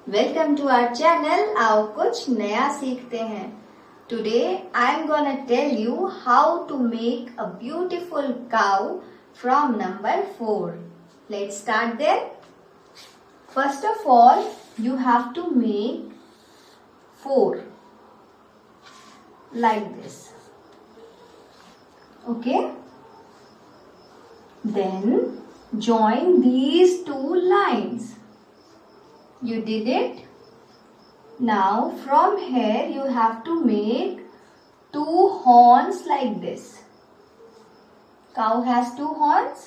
Welcome to our channel. आओ कुछ नया सीखते हैं। Today I am gonna tell you how to make a beautiful cow from number 4. Let's start there. First of all you have to make 4 like this. Okay, then join these 2 lines. You did it. Now from here you have to make 2 horns like this. Cow has 2 horns.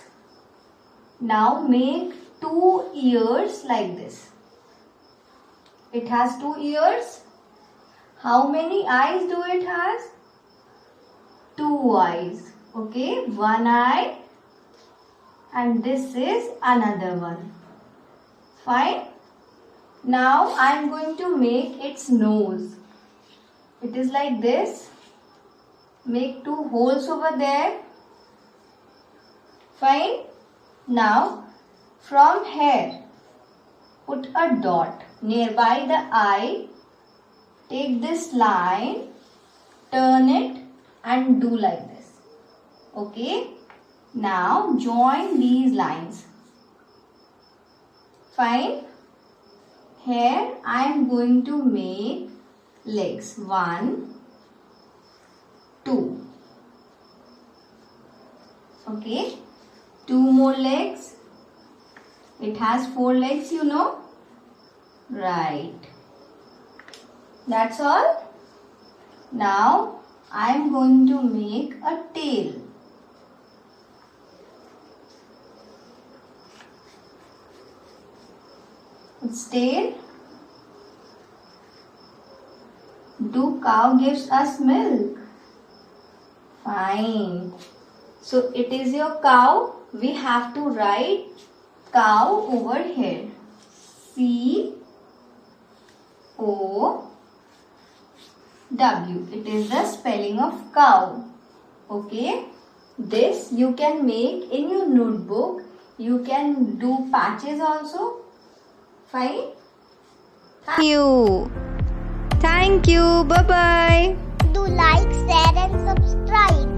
Now make 2 ears like this. It has 2 ears. How many eyes do it has? 2 eyes. Okay, 1 eye and this is another one. Fine. Now I am going to make its nose. It is like this. Make 2 holes over there. Fine. Now from here put a dot nearby the eye. Take this line, turn it and do like this. Okay. Now join these lines. Fine. Here I am going to make legs. 1, 2. Okay. 2 more legs. It has 4 legs, you know. Right. That's all. Now I am going to make a tail. Its tail. Do cow gives us milk? Fine. So it is your cow. We have to write cow over here. C-O-W. It is the spelling of cow. Okay. This you can make in your notebook. You can do patches also. Fine. Thank you. Bye bye. Do like, share and subscribe.